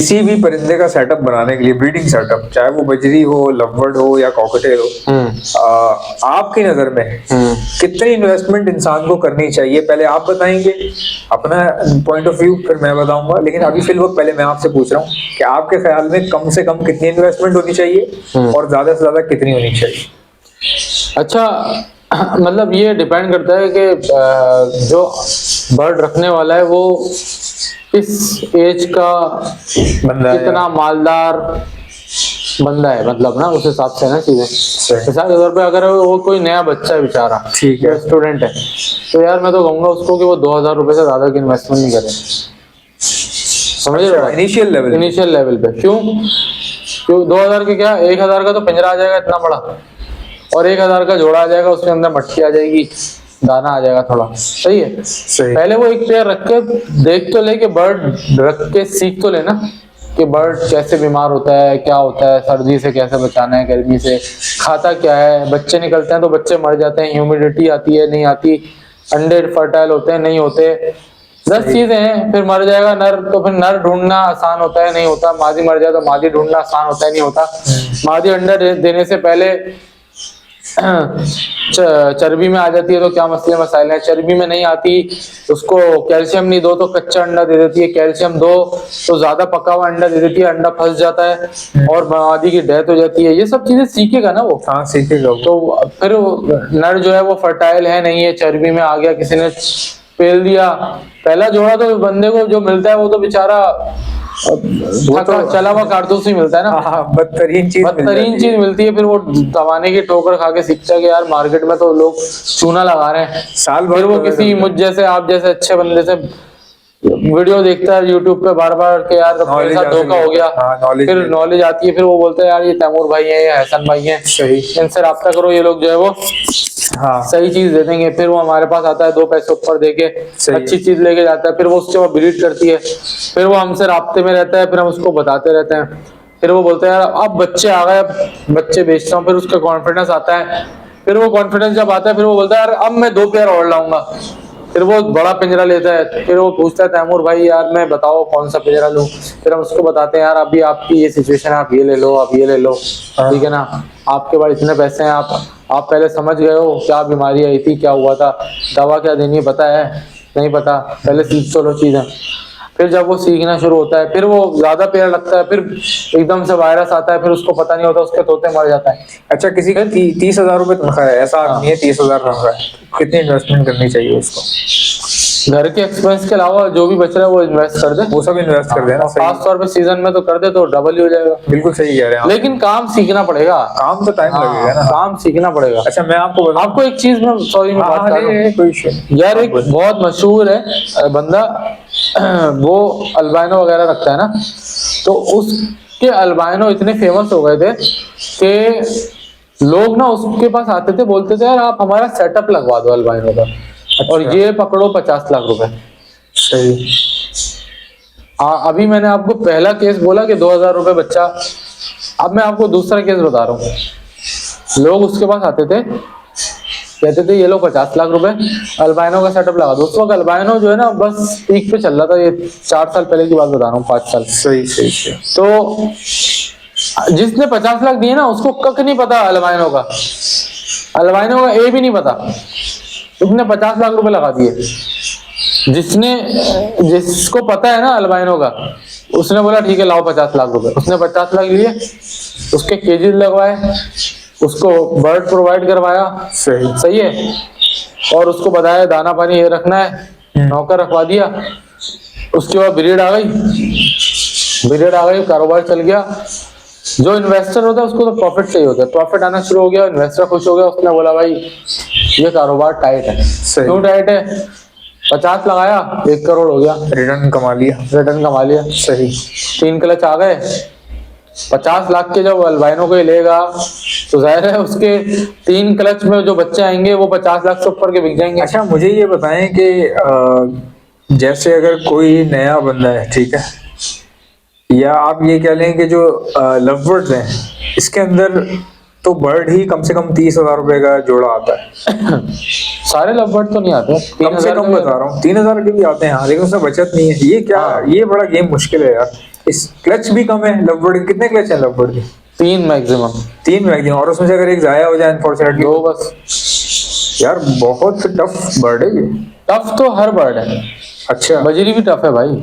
किसी भी परिंदे का सेटअप बनाने के लिए, ब्रीडिंग सेटअप, चाहे वो बजरी हो, लवबर्ड हो या कॉकटेल हो, आपकी नजर में कितनी इन्वेस्टमेंट इंसान को करनी चाहिए, पहले आप बताएंगे अपना पॉइंट ऑफ व्यू, फिर मैं बताऊंगा। लेकिन अभी फिलहाल पहले मैं आपसे पूछ रहा हूँ कि आपके ख्याल में कम से कम कितनी इन्वेस्टमेंट होनी चाहिए और ज्यादा से ज्यादा कितनी होनी चाहिए? अच्छा, मतलब ये डिपेंड करता है कि जो बर्ड रखने वाला है वो किस एज का बंदा है, कितना मालदार बंदा है, मतलब ना उस हिसाब से ना चीजें। मिसाल के तौर पे अगर वो कोई नया बच्चा है बेचारा, ठीक है, स्टूडेंट है, तो यार मैं तो कहूंगा उसको कि वो 2000 रुपए से ज्यादा की इन्वेस्टमेंट नहीं करे, समझ रहे हो? इनिशियल लेवल पे। क्यों 2000 के क्या, 1000 का तो पिंजरा आ जाएगा इतना बड़ा, और 1000 का जोड़ा आ जाएगा, उसके अंदर मट्टी आ जाएगी, दाना आ जाएगा थोड़ा, सही है। पहले वो एक पेयर रख के देख तो ले कि बर्ड रख के सीख तो लेना कि बर्ड कैसे बीमार होता है, क्या होता है, सर्दी से कैसे बचाना है, गर्मी से, खाता क्या है, बच्चे निकलते हैं तो बच्चे मर जाते हैं, ह्यूमिडिटी आती है नहीं आती, अंडे फर्टाइल होते हैं नहीं होते, 10 चीजें हैं। फिर मर जाएगा नर तो फिर नर ढूंढना आसान होता है नहीं होता, मादी मर जाए तो मादी ढूंढना आसान होता है नहीं होता, मादी अंडा देने से पहले चर्बी में आ जाती है तो क्या मसले मसाइल है, चर्बी में नहीं आती उसको कैल्शियम नहीं दो तो कच्चा अंडा दे देती है, कैल्शियम दो तो ज्यादा पका हुआ अंडा दे देती है, अंडा फंस जाता है और मादी की डेथ हो जाती है। ये सब चीजें सीखेगा ना वो, हाँ सीखेगा। तो फिर नर जो है वो फर्टाइल है नहीं है, चर्बी में आ गया, किसी ने पेल दिया, पहला जोड़ा तो बंदे को जो मिलता है वो तो बेचारा वो तो चला हुआ कारतूस ही मिलता है ना, बदतरीन चीज मिलती है। फिर वो दबाने की ठोकर खा के सीखता है कि यार मार्केट में तो लोग चूना लगा रहे हैं साल भर, फिर वो किसी मुझ जैसे आप जैसे अच्छे बंदे से वीडियो देखता है यूट्यूब पे बार बार के यार मेरे साथ धोखा हो गया, फिर नॉलेज आती है, फिर वो बोलता है यार ये तैमूर भाई है या हसन भाई है, सही, इनसे राब्ता करो, ये लोग जो है वो सही चीज दे देंगे। फिर वो हमारे पास आता है 2 पैसे ऊपर देके अच्छी चीज लेके जाता है, फिर वो उसके बाद ब्रीड करती है, फिर वो हमसे राब्ते में रहता है, फिर हम उसको बताते रहते हैं, फिर वो बोलते हैं यार अब बच्चे आ गए, बच्चे बेचता हूँ, फिर उसका कॉन्फिडेंस आता है, फिर वो कॉन्फिडेंस जब आता है फिर वो बोलता है यार अब मैं 2 पेयर और लाऊंगा, फिर वो बड़ा पिंजरा लेता है, फिर वो पूछता है तैमूर भाई यार मैं बताओ कौन सा पिंजरा लूं, फिर हम उसको बताते हैं यार अभी आपकी ये सिचुएशन है, आप ये ले लो, आप ये ले लो, ठीक है ना, आपके पास इतने पैसे हैं, आप पहले समझ गए हो क्या बीमारी आई थी, क्या हुआ था, दवा क्या देनी है पता है, नहीं पता, पहले सीख चलो चीजें। फिर जब वो सीखना शुरू होता है फिर वो ज्यादा पेड़ लगता है, फिर एकदम से वायरस आता है, फिर उसको पता नहीं होता, उसके तोते मर जाता है। अच्छा, किसी का 30,000 रुपए तनख्वाह है, ऐसा आदमी है 30,000 तनख्वाह है, कितनी इन्वेस्टमेंट करनी चाहिए उसको? घर के एक्सपेंस के अलावा जो भी बच रहा है वो इन्वेस्ट कर दे, वो सब इन्वेस्ट कर देना, खासतौर पे सीजन में तो कर दे तो डबल ही हो जाएगा। बिल्कुल सही कह रहे हैं, लेकिन काम सीखना पड़ेगा, काम तो टाइम लगेगा ना, काम सीखना पड़ेगा। अच्छा मैं आपको एक चीज में सॉरी मैं बात कर रहा हूं यार, एक बहुत मशहूर है बंदा, वो अल्बाइनो वगैरह रखता है ना, तो उसके अल्बाइनो इतने फेमस हो गए थे कि लोग ना उसके पास आते थे, बोलते थे यार आप हमारा सेटअप लगवा दो अल्बाइनो का, और ये पकड़ो 50 लाख रुपए। सही। अभी मैंने आपको पहला केस बोला कि 2000 रुपए बच्चा, अब मैं आपको दूसरा केस बता रहा हूँ। लोग उसके पास आते थे, कहते थे ये लो 50 लाख रुपए, अल्बाइनो का सेटअप लगा दो। उस वक्त अल्बाइनो जो है ना बस पीक पे चल रहा था, ये 4 साल पहले की बात बता रहा हूँ, 5 साल। सही। तो जिसने 50 लाख दिए ना उसको कख नहीं पता अल्बाइनो का ए भी नहीं पता, उसने 50 लाख रुपए लगा दिए। जिसको पता है ना अल्बाइनो का, उसने बोला ठीक है लाओ 50 लाख रुपए, उसने 50 लाख लिए, उसके केजेस लगवाए, उसको बर्ड प्रोवाइड करवाया, सही है, और उसको बताया दाना पानी ये रखना है, नौकर रखवा दिया, उसके बाद ब्रीड आ गई, कारोबार चल गया। जो इन्वेस्टर होता है उसको तो प्रॉफिट चाहिए होता है, प्रॉफिट आना शुरू हो गया, इन्वेस्टर खुश हो गया, उसने बोला भाई ये कारोबार टाइट है। क्यों टाइट है? 50 लगाया 1 करोड़ हो गया, रिटर्न कमा लिया। सही। 3 क्लच आ गए, 50 लाख के जब अल्बाइनो को लेगा तो जाहिर है उसके 3 क्लच में जो बच्चे आएंगे वो 50 लाख से ऊपर के बिक जाएंगे। अच्छा मुझे ये बताएं कि जैसे अगर कोई नया बंदा है, ठीक है, या आप ये कह लें कि जो लवबर्ड्स हैं इसके अंदर तो बर्ड ही कम से कम 30,000 रुपए का जोड़ा आता है। सारे लवबर्ड तो नहीं आते, कम से कम बता रहा हूँ 3,000 के भी आते हैं, लेकिन उसमें बचत नहीं है। ये क्या, ये बड़ा गेम मुश्किल है यार। इस क्लच भी कम है लवबर्ड, कितने क्लच है लवबर्ड के? 3 मैक्सिमम। 3 मैक्सिमम, और उसमें से अगर एक जाया हो जाए अनफॉर्चुनेटली 2 बस। यार बहुत टफ बर्ड है ये। टफ तो हर बर्ड है। अच्छा, बजरी भी टफ है भाई,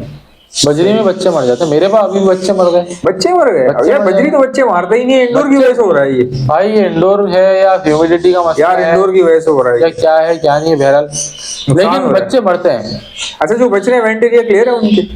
बजरी में बच्चे मर जाते हैं, मेरे पास अभी बच्चे मर गए। बच्चे मर गए यार? बजरी तो बच्चे मारता ही नहीं है, इंडोर की वजह से हो रहा है ये भाई। ये इंडोर है या ह्यूमिडिटी का मसला यार? है इंडोर की वजह से हो रहा है या क्या है क्या नहीं है, बहरहाल लेकिन बच्चे मरते हैं। अच्छा, जो बच रहे हैं वेंट एरिया क्लियर है उनके?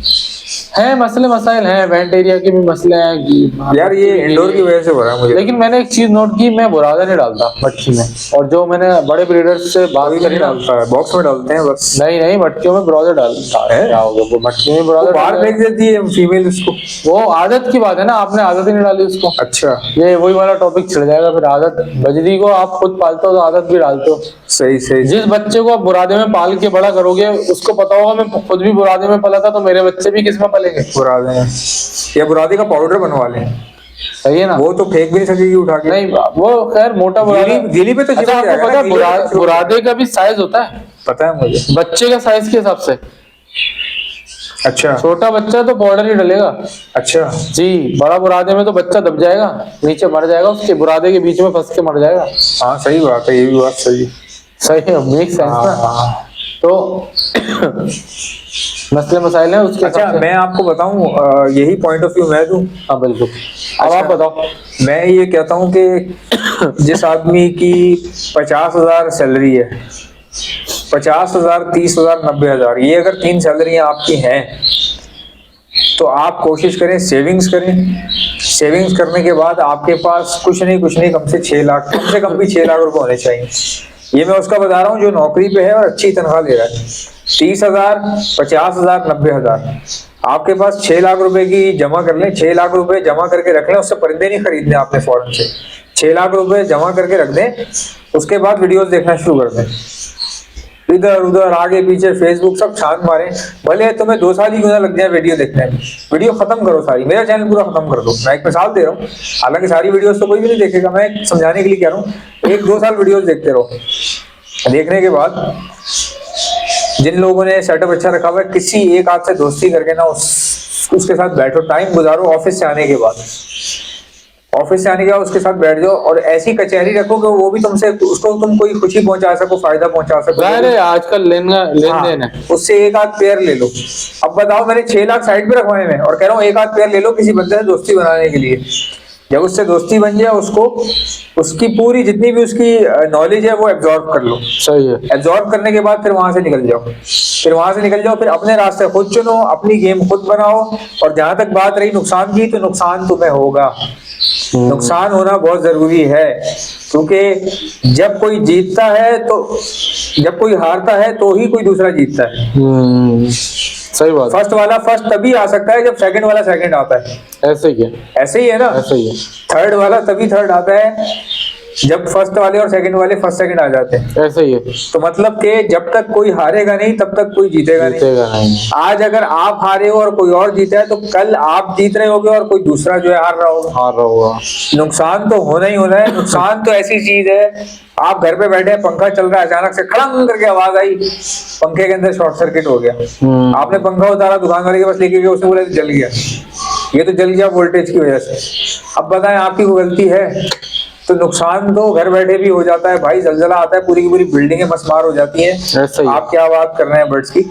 हैं मसले मसाइल हैं, वेंट एरिया के भी मसले हैं कि यार ये इंडोर की वजह से हो रहा है मुझे। लेकिन मैंने एक चीज नोट की, मैं बुरादा नहीं डालता मटकी में, और जो मैंने बड़े ब्रीडर्स से बात करी ना, डालता है बॉक्स में डालते हैं बस। नहीं मटकियों में बुरादा डालता है। क्या हो गया वो मटकी में बुरादा बाहर फेंक देती है फीमेल उसको। वो आदत की बात है ना, आपने आदत ही नहीं डाली उसको। अच्छा, ये वही वाला टॉपिक छिड़ जाएगा फिर। आदत, बजरी को आप खुद पालते हो तो आदत भी डालते हो। सही सही। जिस बच्चे को आप बुरादे में पाल के बड़ा करोगे उसको पता होगा मैं खुद भी बुरादे में पला था, तो मेरे बच्चे भी किस में पलेंगे? बुरादे या बुरादे का पाउडर बनवा लें। सही है ना? वो तो फेंक भी नहीं सकेगी उठा के। नहीं वो खैर मोटा बुरादा गीली पे तो अच्छा, चिपक आपको पता जाएगा है बुरादे का भी साइज होता है? पता है मुझे, बच्चे का साइज के हिसाब से। अच्छा छोटा बच्चा तो पाउडर ही डलेगा। अच्छा जी, बड़ा बुरादे में तो बच्चा दब जाएगा, नीचे मर जाएगा, उसके बुरादे के बीच में फंस के मर जाएगा। हाँ सही बात है, ये भी बात सही सही है, मेक सेंस ना। तो मसले मसाइल है उसके। अच्छा मैं आपको बताऊं, यही पॉइंट ऑफ व्यू मैं दूं। हाँ बिल्कुल। अब आप बताओ। मैं ये कहता हूं कि जिस आदमी की 50,000 सैलरी है, 50,000, 30,000, 90,000, ये अगर 3 सैलरियां आपकी हैं तो आप कोशिश करें सेविंग्स करें। सेविंग्स करने के बाद आपके पास कुछ नहीं कम से 6 लाख, कम से कम भी 6 लाख रुपए होने चाहिए। ये मैं उसका बता रहा हूँ जो नौकरी पे है और अच्छी तनख्वाह ले रहा है। 30,000, 50,000, 90,000, आपके पास 6 लाख रुपए की जमा कर लें। 6 लाख रुपए जमा करके रख लें, उससे परिंदे नहीं खरीदने आपने फौरन से। 6 लाख रुपए जमा करके रख दें, उसके बाद वीडियोस देखना शुरू कर दें। इधर उधर आगे पीछे फेसबुक सब छान मारें, भले तुम्हें 2 साल ही क्यों ना लग जाए वीडियो देखने में। वीडियो खत्म करो सारी, मेरा चैनल पूरा खत्म कर दो। मैं एक मिसाल दे रहा हूँ, हालांकि सारी वीडियोस तो कोई भी नहीं देखेगा, मैं समझाने के लिए कह रहा हूँ। 1-2 साल वीडियोस देखते रहो। देखने के बाद जिन लोगों ने सेटअप अच्छा रखा हुआ है, किसी एक आध से दोस्ती करके ना उसके साथ बैठो, टाइम गुजारो। ऑफिस से आने के बाद उसके साथ बैठ जाओ और ऐसी कचहरी रखो कि वो भी तुमसे, उसको तुम कोई खुशी पहुंचा सको, फायदा पहुंचा सको। अरे आजकल लेन देन है, उससे एक आध पेयर ले लो। अब बताओ, मैंने 6 लाख साइड पे रखवाए हैं और कह रहा हूँ एक आध पेयर ले लो किसी बंदे से दोस्ती बनाने के लिए। जब उससे दोस्ती बन जाए, उसको उसकी पूरी जितनी भी उसकी नॉलेज है वो एब्जॉर्ब कर लो। सही है। एब्जॉर्ब करने के बाद फिर वहां से निकल जाओ। फिर अपने रास्ते खुद चुनो, अपनी गेम खुद बनाओ। और जहां तक बात रही नुकसान की, तो नुकसान तुम्हें होगा। नुकसान होना बहुत जरूरी है, क्योंकि जब कोई जीतता है तो, जब कोई हारता है तो ही कोई दूसरा जीतता है। सही बात। फर्स्ट वाला फर्स्ट तभी आ सकता है जब सेकंड वाला सेकंड आता है। ऐसे ही है, ऐसे ही है ना? ऐसे ही है। थर्ड वाला तभी थर्ड आता है जब फर्स्ट वाले और सेकंड वाले फर्स्ट सेकंड आ जाते हैं। ऐसे ही है। तो मतलब कि जब तक कोई हारेगा नहीं तब तक कोई जीतेगा नहीं। आज अगर आप हारे हो और कोई और जीता है, तो कल आप जीत रहे होगे और कोई दूसरा जो है हार रहा होगा। नुकसान तो होना ही होना है। नुकसान तो ऐसी चीज है, आप घर पे बैठे हैं, पंखा चल रहा है, अचानक से खड़ंग करके आवाज आई, पंखे के अंदर शॉर्ट सर्किट हो गया। आपने पंखा उतारा, दुकान वाले के पास लेके गए, उसने बोला जल गया। ये तो जल गया वोल्टेज की वजह से। अब बताएं आपकी कोई गलती है? तो नुकसान तो घर बैठे भी हो जाता है भाई। जलजला आता है, पूरी की पूरी बिल्डिंगें मसमार हो जाती हैं। आप क्या बात कर रहे हैं बर्ड्स की।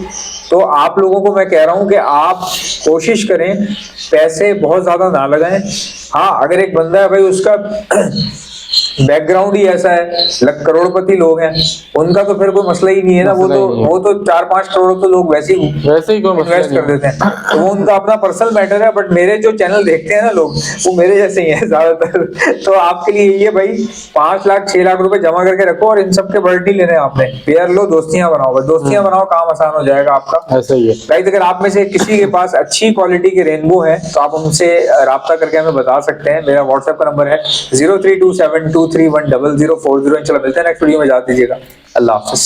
तो आप लोगों को मैं कह रहा हूं कि आप कोशिश करें, पैसे बहुत ज्यादा ना लगाएं। हाँ, अगर एक बंदा है भाई, उसका बैकग्राउंड ही ऐसा है, करोड़पति लोग हैं, उनका तो फिर कोई मसला ही नहीं है ना। वो तो 4-5 करोड़ तो लोग वैसे ही इन्वेस्ट कर देते हैं, तो वो उनका अपना पर्सनल मैटर है। बट मेरे जो चैनल देखते हैं ना लोग, वो मेरे जैसे ही हैं ज्यादातर। तो आपके लिए ये भाई 5 लाख 6 लाख रुपए जमा करके रखो, और इन सब के बर्ड नहीं लेने आपने। पेयर लो, दोस्तियां बनाओ, दोस्तियां बनाओ, काम आसान हो जाएगा आपका। ऐसा ही है गाइस। अगर आप में से किसी के पास अच्छी क्वालिटी के रेनबो है तो आप उनसे राब्ता करके हमें बता सकते हैं। मेरा व्हाट्सएप का नंबर है 0327231040। चलो मिलते हैं नेक्स्ट वीडियो में, जा दीजिएगा। अल्लाह हाफिज़।